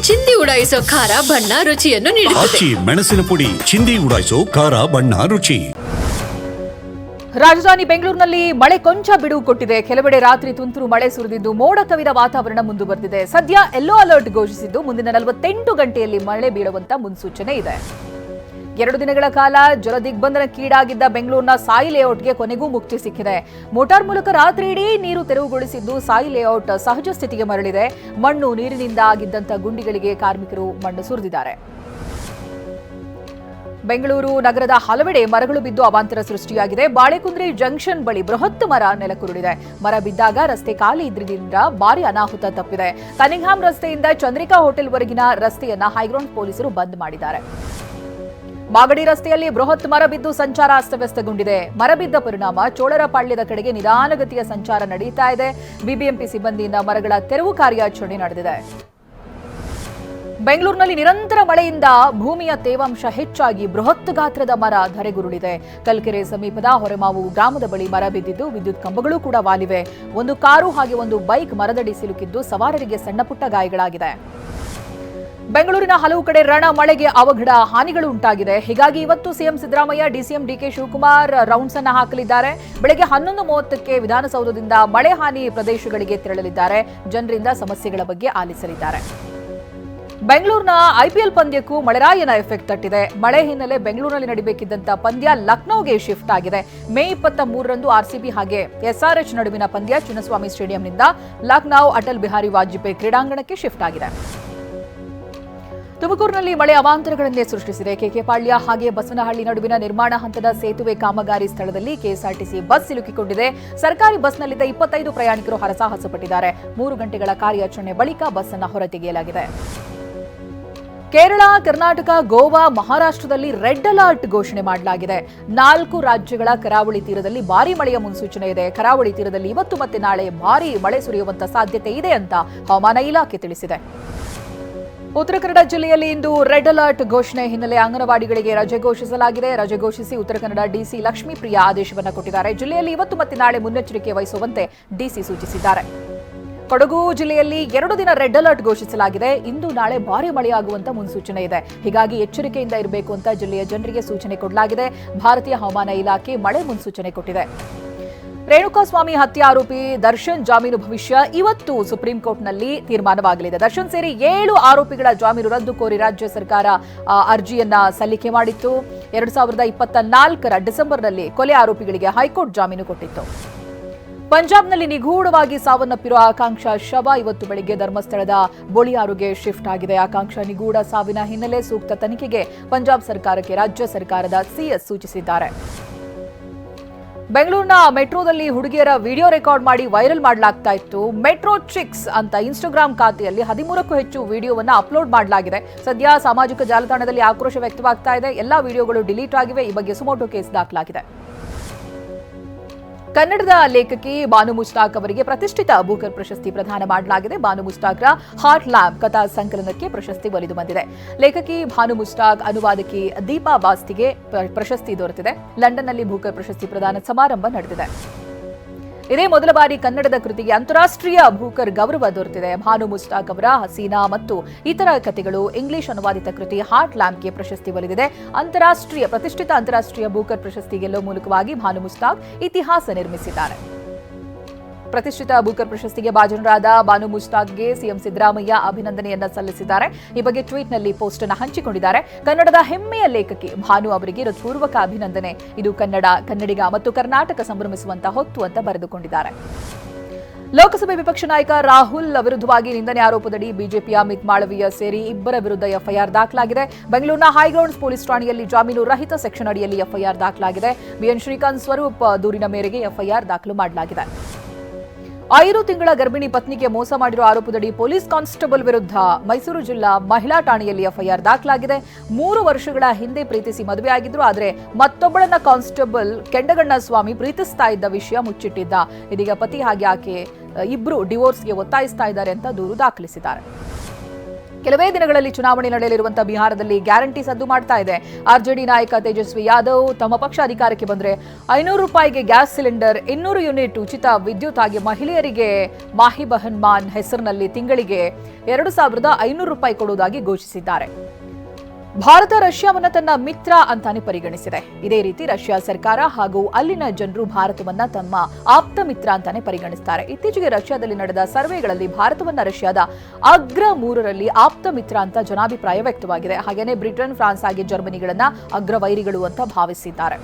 ಚಿಂದಿ ಉಡಾಯಿಸೋ ಖಾರ ಬಣ್ಣ ರುಚಿಯನ್ನು ನೀಡುತ್ತದೆ. ಮೆಣಸಿನ ಪುಡಿ ಚಿಂದಿ ಉಡಾಯಿಸೋ ಖಾರ ಬಣ್ಣ ರುಚಿ. ರಾಜಧಾನಿ ಬೆಂಗಳೂರಿನಲ್ಲಿ ಮಳೆ ಕೊಂಚ ಬಿಡುವು ಕೊಟ್ಟಿದೆ. ಕೆಲವೆಡೆ ರಾತ್ರಿ ತುಂತುರು ಮಳೆ ಸುರಿದಿದ್ದು ಮೋಡ ಕವಿದ ವಾತಾವರಣ ಮುಂದುವರೆದಿದೆ. ಸದ್ಯ ಯೆಲ್ಲೋ ಅಲರ್ಟ್ ಘೋಷಿಸಿದ್ದು ಮುಂದಿನ 48 ಗಂಟೆಯಲ್ಲಿ ಮಳೆ ಬೀಳುವಂತ ಮುನ್ಸೂಚನೆ ಇದೆ. 2 ದಿನಗಳ ಕಾಲ ಜಲದಿಗ್ಬಂಧನಕ್ಕೀಡಾಗಿದ್ದ ಬೆಂಗಳೂರಿನ ಸಾಯಿ ಲೇಔಟ್ಗೆ ಕೊನೆಗೂ ಮುಕ್ತಿ ಸಿಕ್ಕಿದೆ. ಮೋಟಾರ್ ಮೂಲಕ ರಾತ್ರಿ ಇಡೀ ನೀರು ತೆರವುಗೊಳಿಸಿದ್ದು ಸಾಯಿ ಲೇಔಟ್ ಸಹಜ ಸ್ಥಿತಿಗೆ ಮರಳಿದೆ. ಮಣ್ಣು ನೀರಿನಿಂದ ಆಗಿದ್ದಂಥ ಗುಂಡಿಗಳಿಗೆ ಕಾರ್ಮಿಕರು ಮಣ್ಣು ಸುರಿದಿದ್ದಾರೆ. ಬೆಂಗಳೂರು ನಗರದ ಹಲವೆಡೆ ಮರಗಳು ಬಿದ್ದು ಅವಾಂತರ ಸೃಷ್ಟಿಯಾಗಿದೆ. ಬಾಳೆಕುಂದ್ರಿ ಜಂಕ್ಷನ್ ಬಳಿ ಬೃಹತ್ ಮರ ನೆಲಕ್ಕುರುಳಿದೆ. ಮರ ಬಿದ್ದಾಗ ರಸ್ತೆ ಖಾಲಿ ಇದ್ರಿಂದ ಭಾರಿ ಅನಾಹುತ ತಪ್ಪಿದೆ. ಕನಿಂಗ್ಹಾಮ್ ರಸ್ತೆಯಿಂದ ಚಂದ್ರಿಕಾ ಹೋಟೆಲ್ವರೆಗಿನ ರಸ್ತೆಯನ್ನ ಹೈಗ್ರೌಂಡ್ ಪೊಲೀಸರು ಬಂದ್ ಮಾಡಿದ್ದಾರೆ. ಮಾಗಡಿ ರಸ್ತೆಯಲ್ಲಿ ಬೃಹತ್ ಮರ ಬಿದ್ದು ಸಂಚಾರ ಅಸ್ತವ್ಯಸ್ತಗೊಂಡಿದೆ. ಮರ ಬಿದ್ದ ಪರಿಣಾಮ ಚೋಳರಪಾಳ್ಯದ ಕಡೆಗೆ ನಿಧಾನಗತಿಯ ಸಂಚಾರ ನಡೆಯುತ್ತಾ ಇದೆ. ಬಿಬಿಎಂಪಿ ಸಿಬ್ಬಂದಿಯಿಂದ ಮರಗಳ ತೆರವು ಕಾರ್ಯಾಚರಣೆ ನಡೆದಿದೆ. ಬೆಂಗಳೂರಿನಲ್ಲಿ ನಿರಂತರ ಮಳೆಯಿಂದ ಭೂಮಿಯ ತೇವಾಂಶ ಹೆಚ್ಚಾಗಿ ಬೃಹತ್ ಗಾತ್ರದ ಮರ ಧರೆಗುರುಳಿದೆ. ಕಲ್ಕೆರೆ ಸಮೀಪದ ಹೊರಮಾವು ಗ್ರಾಮದ ಬಳಿ ಮರ ಬಿದ್ದಿದ್ದು ವಿದ್ಯುತ್ ಕಂಬಗಳು ಕೂಡ ವಾಲಿವೆ. ಒಂದು ಕಾರು ಹಾಗೆ ಒಂದು ಬೈಕ್ ಮರದಡಿ ಸಿಲುಕಿದ್ದು ಸವಾರರಿಗೆ ಸಣ್ಣಪುಟ್ಟ ಗಾಯಗಳಾಗಿದೆ. ಬೆಂಗಳೂರಿನ ಹಲವು ಕಡೆ ರಣ ಮಳೆಗೆ ಅವಘಡ ಹಾನಿಗಳು ಉಂಟಾಗಿದೆ. ಹೀಗಾಗಿ ಇವತ್ತು CM Siddaramaiah, DCM DK Shivakumar rounds ಅನ್ನು ಹಾಕಲಿದ್ದಾರೆ. ಬೆಳಗ್ಗೆ 11:30ಕ್ಕೆ ವಿಧಾನಸೌಧದಿಂದ ಮಳೆ ಹಾನಿ ಪ್ರದೇಶಗಳಿಗೆ ತೆರಳಲಿದ್ದಾರೆ. ಜನರಿಂದ ಸಮಸ್ಯೆಗಳ ಬಗ್ಗೆ ಆಲಿಸಲಿದ್ದಾರೆ. ಬೆಂಗಳೂರಿನ ಐಪಿಎಲ್ ಪಂದ್ಯಕ್ಕೂ ಮಳೆರಾಯನ ಎಫೆಕ್ಟ್ ತಟ್ಟಿದೆ. ಮಳೆ ಹಿನ್ನೆಲೆ ಬೆಂಗಳೂರಿನಲ್ಲಿ ನಡೆಯಬೇಕಿದ್ದಂತ ಪಂದ್ಯ ಲಕ್ನೋಗೆ ಶಿಫ್ಟ್ ಆಗಿದೆ. ಮೇ 23ರಂದು ಆರ್ಸಿಬಿ ಹಾಗೆ ಎಸ್ಆರ್ಎಚ್ ನಡುವಿನ ಪಂದ್ಯ ಚಿನ್ನಸ್ವಾಮಿ ಸ್ಟೇಡಿಯಂನಿಂದ ಲಕ್ನೋ ಅಟಲ್ ಬಿಹಾರಿ ವಾಜಪೇಯಿ ಕ್ರೀಡಾಂಗಣಕ್ಕೆ ಶಿಫ್ಟ್ ಆಗಿದೆ. ತುಮಕೂರಿನಲ್ಲಿ ಮಳೆ ಅವಾಂತರಗಳನ್ನೇ ಸೃಷ್ಟಿಸಿದೆ. ಕೆಕೆಪಾಳ್ಯ ಹಾಗೆ ಬಸವನಹಳ್ಳಿ ನಡುವಿನ ನಿರ್ಮಾಣ ಹಂತದ ಸೇತುವೆ ಕಾಮಗಾರಿ ಸ್ಥಳದಲ್ಲಿ ಕೆಎಸ್ಆರ್ಟಿಸಿ ಬಸ್ ಸಿಲುಕಿಕೊಂಡಿದೆ. ಸರ್ಕಾರಿ ಬಸ್ನಲ್ಲಿದ್ದ 25 ಪ್ರಯಾಣಿಕರು ಹರಸಾಹಸಪಟ್ಟಿದ್ದಾರೆ. 3 ಗಂಟೆಗಳ ಕಾರ್ಯಾಚರಣೆ ಬಳಿಕ ಬಸ್ ಅನ್ನು ಹೊರತೆಗೆಯಲಾಗಿದೆ. ಕೇರಳ, ಕರ್ನಾಟಕ, ಗೋವಾ, ಮಹಾರಾಷ್ಟ್ರದಲ್ಲಿ ರೆಡ್ ಅಲರ್ಟ್ ಘೋಷಣೆ ಮಾಡಲಾಗಿದೆ. 4 ರಾಜ್ಯಗಳ ಕರಾವಳಿ ತೀರದಲ್ಲಿ ಭಾರೀ ಮಳೆಯ ಮುನ್ಸೂಚನೆ ಇದೆ. ಕರಾವಳಿ ತೀರದಲ್ಲಿ ಇವತ್ತು ಮತ್ತೆ ನಾಳೆ ಭಾರೀ ಮಳೆ ಸುರಿಯುವಂತ ಸಾಧ್ಯತೆ ಇದೆ ಅಂತ ಹವಾಮಾನ ಇಲಾಖೆ ತಿಳಿಸಿದೆ. ಉತ್ತರ ಕನ್ನಡ ಜಿಲ್ಲೆಯಲ್ಲಿ ಇಂದು ರೆಡ್ ಅಲರ್ಟ್ ಘೋಷಣೆ ಹಿನ್ನೆಲೆ ಅಂಗನವಾಡಿಗಳಿಗೆ ರಜೆ ಘೋಷಿಸಲಾಗಿದೆ. ರಜೆ ಘೋಷಿಸಿ ಉತ್ತರ ಕನ್ನಡ ಡಿಸಿ ಲಕ್ಷ್ಮೀಪ್ರಿಯಾ ಆದೇಶವನ್ನು ಕೊಟ್ಟಿದ್ದಾರೆ. ಜಿಲ್ಲೆಯಲ್ಲಿ ಇವತ್ತು ಮತ್ತೆ ನಾಳೆ ಮುನ್ನೆಚ್ಚರಿಕೆ ವಹಿಸುವಂತೆ ಡಿಸಿ ಸೂಚಿಸಿದ್ದಾರೆ. ಕೊಡಗು ಜಿಲ್ಲೆಯಲ್ಲಿ 2 ದಿನ ರೆಡ್ ಅಲರ್ಟ್ ಘೋಷಿಸಲಾಗಿದೆ. ಇಂದು ನಾಳೆ ಭಾರೀ ಮಳೆಯಾಗುವಂತ ಮುನ್ಸೂಚನೆ ಇದೆ. ಹೀಗಾಗಿ ಎಚ್ಚರಿಕೆಯಿಂದ ಇರಬೇಕು ಅಂತ ಜಿಲ್ಲೆಯ ಜನರಿಗೆ ಸೂಚನೆ ಕೊಡಲಾಗಿದೆ. ಭಾರತೀಯ ಹವಾಮಾನ ಇಲಾಖೆ ಮಳೆ ಮುನ್ಸೂಚನೆ ಕೊಟ್ಟಿದೆ. ರೇಣುಕಾಸ್ವಾಮಿ ಹತ್ಯೆ ಆರೋಪಿ ದರ್ಶನ್ ಜಾಮೀನು ಭವಿಷ್ಯ ಇವತ್ತು ಸುಪ್ರೀಂ ಕೋರ್ಟ್ನಲ್ಲಿ ತೀರ್ಮಾನವಾಗಲಿದೆ. ದರ್ಶನ್ ಸೇರಿ 7 ಆರೋಪಿಗಳ ಜಾಮೀನು ರದ್ದು ಕೋರಿ ರಾಜ್ಯ ಸರ್ಕಾರ ಅರ್ಜಿಯನ್ನ ಸಲ್ಲಿಕೆ ಮಾಡಿತ್ತು. 2024ರ ಡಿಸೆಂಬರ್ನಲ್ಲಿ ಕೊಲೆ ಆರೋಪಿಗಳಿಗೆ ಹೈಕೋರ್ಟ್ ಜಾಮೀನು ಕೊಟ್ಟಿತ್ತು. ಪಂಜಾಬ್ನಲ್ಲಿ ನಿಗೂಢವಾಗಿ ಸಾವನ್ನಪ್ಪಿರುವ ಆಕಾಂಕ್ಷಾ ಶವ ಇವತ್ತು ಬೆಳಗ್ಗೆ ಧರ್ಮಸ್ಥಳದ ಬೋಳಿಯಾರುಗೆ ಶಿಫ್ಟ್ ಆಗಿದೆ. ಆಕಾಂಕ್ಷಾ ನಿಗೂಢ ಸಾವಿನ ಹಿನ್ನೆಲೆ ಸೂಕ್ತ ತನಿಖೆಗೆ ಪಂಜಾಬ್ ಸರ್ಕಾರಕ್ಕೆ ರಾಜ್ಯ ಸರ್ಕಾರದ ಸಿಎಸ್ ಸೂಚಿಸಿದ್ದಾರೆ. ಬೆಂಗಳೂರಿನ ಮೆಟ್ರೋದಲ್ಲಿ ಹುಡುಗಿಯರ ವಿಡಿಯೋ ರೆಕಾರ್ಡ್ ಮಾಡಿ ವೈರಲ್ ಮಾಡಲಾಗ್ತಾ ಇತ್ತು. ಮೆಟ್ರೋ ಚಿಕ್ಸ್ ಅಂತ ಇನ್ಸ್ಟಾಗ್ರಾಂ ಖಾತೆಯಲ್ಲಿ 13ಕ್ಕೂ ಹೆಚ್ಚು ವಿಡಿಯೋವನ್ನು ಅಪ್ಲೋಡ್ ಮಾಡಲಾಗಿದೆ. ಸದ್ಯ ಸಾಮಾಜಿಕ ಜಾಲತಾಣದಲ್ಲಿ ಆಕ್ರೋಶ ವ್ಯಕ್ತವಾಗ್ತಾ ಇದೆ. ಎಲ್ಲಾ ವಿಡಿಯೋಗಳು ಡಿಲೀಟ್ ಆಗಿವೆ. ಈ ಬಗ್ಗೆ ಸುಮೋಟೋ ಕೇಸ್ ದಾಖಲಾಗಿದೆ. ಕನ್ನಡದ ಲೇಖಕಿ ಬಾನು ಮುಷ್ತಾಕ್ ಅವರಿಗೆ ಪ್ರತಿಷ್ಠಿತ ಬೂಕರ್ ಪ್ರಶಸ್ತಿ ಪ್ರದಾನ ಮಾಡಲಾಗಿದೆ. ಬಾನು ಮುಷ್ತಾಕ್ರ ಹಾರ್ಟ್ ಲ್ಯಾಬ್ ಕಥಾ ಸಂಕಲನಕ್ಕೆ ಪ್ರಶಸ್ತಿ ಒಲಿದು ಬಂದಿದೆ. ಲೇಖಕಿ ಬಾನು ಮುಷ್ತಾಕ್, ಅನುವಾದಕಿ ದೀಪಾ ಬಾಸ್ತಿಗೆ ಪ್ರಶಸ್ತಿ ದೊರೆತಿದೆ. ಲಂಡನ್ನಲ್ಲಿ ಬೂಕರ್ ಪ್ರಶಸ್ತಿ ಪ್ರದಾನ ಸಮಾರಂಭ ನಡೆದಿದೆ. ಇದೇ ಮೊದಲ ಬಾರಿ ಕನ್ನಡದ ಕೃತಿಗೆ ಅಂತಾರಾಷ್ಟ್ರೀಯ ಬೂಕರ್ ಗೌರವ ದೊರೆತಿದೆ. ಭಾನು ಮುಷ್ತಾಕ್ ಅವರ ಹಸೀನಾ ಮತ್ತು ಇತರ ಕಥೆಗಳು ಇಂಗ್ಲಿಷ್ ಅನುವಾದಿತ ಕೃತಿ ಹಾರ್ಟ್ ಲ್ಯಾಂಪ್ಗೆ ಪ್ರಶಸ್ತಿ ಒಲಿದಿದೆ. ಪ್ರತಿಷ್ಠಿತ ಅಂತಾರಾಷ್ಟ್ರೀಯ ಬೂಕರ್ ಪ್ರಶಸ್ತಿ ಗೆಲ್ಲುವ ಮೂಲಕವಾಗಿ ಭಾನು ಮುಷ್ತಾಕ್ ಇತಿಹಾಸ ನಿರ್ಮಿಸಿದ್ದಾರೆ. ಪ್ರತಿಷ್ಠಿತ ಬೂಕರ್ ಪ್ರಶಸ್ತಿಗೆ ಭಾಜನರಾದ ಬಾನು ಮುಷ್ತಾಕ್ಗೆ ಸಿಎಂ ಸಿದ್ದರಾಮಯ್ಯ ಅಭಿನಂದನೆಯನ್ನ ಸಲ್ಲಿಸಿದ್ದಾರೆ. ಈ ಬಗ್ಗೆ ಟ್ವೀಟ್ನಲ್ಲಿ ಪೋಸ್ಟ್ ಅನ್ನು ಹಂಚಿಕೊಂಡಿದ್ದಾರೆ. ಕನ್ನಡದ ಹೆಮ್ಮೆಯ ಲೇಖಕಿ ಭಾನು ಅವರಿಗೆ ಹೃತ್ಪೂರ್ವಕ ಅಭಿನಂದನೆ. ಇದು ಕನ್ನಡಿಗ ಮತ್ತು ಕರ್ನಾಟಕ ಸಂಭ್ರಮಿಸುವಂತಹ ಹೊತ್ತು ಅಂತ ಬರೆದುಕೊಂಡಿದ್ದಾರೆ. ಲೋಕಸಭೆ ವಿಪಕ್ಷ ನಾಯಕ ರಾಹುಲ್ ವಿರುದ್ಧವಾಗಿ ನಿಂದನೆ ಆರೋಪದಡಿ ಬಿಜೆಪಿಯ ಅಮಿತ್ ಮಾಳವೀಯ ಸೇರಿ 2 ವಿರುದ್ಧ ಎಫ್ಐಆರ್ ದಾಖಲಾಗಿದೆ. ಬೆಂಗಳೂರಿನ ಹೈಗ್ರೌಂಡ್ಸ್ ಪೊಲೀಸ್ ಠಾಣೆಯಲ್ಲಿ ಜಾಮೀನು ರಹಿತ ಸೆಕ್ಷನ್ ಅಡಿಯಲ್ಲಿ ಎಫ್ಐಆರ್ ದಾಖಲಾಗಿದೆ. ಬಿಎನ್ ಶ್ರೀಕಾಂತ್ ಸ್ವರೂಪ್ ದೂರಿನ ಮೇರೆಗೆ ಎಫ್ಐಆರ್ ದಾಖಲು ಮಾಡಲಾಗಿದೆ. 5 ತಿಂಗಳ ಗರ್ಭಿಣಿ ಪತ್ನಿಗೆ ಮೋಸ ಮಾಡಿರುವ ಆರೋಪದಡಿ ಪೊಲೀಸ್ ಕಾನ್ಸ್ಟೇಬಲ್ ವಿರುದ್ಧ ಮೈಸೂರು ಜಿಲ್ಲಾ ಮಹಿಳಾ ಠಾಣೆಯಲ್ಲಿ ಎಫ್ಐಆರ್ ದಾಖಲಾಗಿದೆ. 3 ವರ್ಷಗಳ ಹಿಂದೆ ಪ್ರೀತಿಸಿ ಮದುವೆಯಾಗಿದ್ರು. ಆದರೆ ಮತ್ತೊಬ್ಬಳನ್ನ ಕಾನ್ಸ್ಟೇಬಲ್ ಕೆಂಡಗಣ್ಣ ಸ್ವಾಮಿ ಪ್ರೀತಿಸ್ತಾ ಇದ್ದ ವಿಷಯ ಮುಚ್ಚಿಟ್ಟಿದ್ದ. ಇದೀಗ ಪತಿ ಹಾಗೆ ಆಕೆ ಇಬ್ರು ಡಿವೋರ್ಸ್ಗೆ ಒತ್ತಾಯಿಸ್ತಾ ಇದ್ದಾರೆ ಅಂತ ದೂರು ದಾಖಲಿಸಿದ್ದಾರೆ. ಕೆಲವೇ ದಿನಗಳಲ್ಲಿ ಚುನಾವಣೆ ನಡೆಯಲಿರುವಂತಹ ಬಿಹಾರದಲ್ಲಿ ಗ್ಯಾರಂಟಿ ಸದ್ದು ಮಾಡ್ತಾ ಇದೆ. ಆರ್ಜೆಡಿ ನಾಯಕ ತೇಜಸ್ವಿ ಯಾದವ್ ತಮ್ಮ ಪಕ್ಷ ಅಧಿಕಾರಕ್ಕೆ ಬಂದ್ರೆ 500 ರೂಪಾಯಿಗೆ ಗ್ಯಾಸ್ ಸಿಲಿಂಡರ್, 200 ಯೂನಿಟ್ ಉಚಿತ ವಿದ್ಯುತ್ ಹಾಗೆ ಮಹಿಳೆಯರಿಗೆ ಮಾಹಿ ಬಹನ್ ಮಾನ್ ಹೆಸರಿನಲ್ಲಿ ತಿಂಗಳಿಗೆ 2500 ರೂಪಾಯಿ ಕೊಡುವುದಾಗಿ ಘೋಷಿಸಿದ್ದಾರೆ. ಭಾರತ ರಷ್ಯಾವನ್ನ ತನ್ನ ಮಿತ್ರ ಅಂತಾನೆ ಪರಿಗಣಿಸಿದೆ. ಇದೇ ರೀತಿ ರಷ್ಯಾ ಸರ್ಕಾರ ಹಾಗೂ ಅಲ್ಲಿನ ಜನರು ಭಾರತವನ್ನ ತಮ್ಮ ಆಪ್ತ ಮಿತ್ರ ಅಂತಾನೆ ಪರಿಗಣಿಸುತ್ತಾರೆ. ಇತ್ತೀಚೆಗೆ ರಷ್ಯಾದಲ್ಲಿ ನಡೆದ ಸರ್ವೆಗಳಲ್ಲಿ ಭಾರತವನ್ನ ರಷ್ಯಾದ ಅಗ್ರ 3ರಲ್ಲಿ ಆಪ್ತ ಮಿತ್ರ ಅಂತ ಜನಾಭಿಪ್ರಾಯ ವ್ಯಕ್ತವಾಗಿದೆ. ಹಾಗೇನೆ ಬ್ರಿಟನ್, ಫ್ರಾನ್ಸ್ ಹಾಗೆ ಜರ್ಮನಿಗಳನ್ನ ಅಗ್ರ ವೈರಿಗಳು ಅಂತ ಭಾವಿಸಿದ್ದಾರೆ.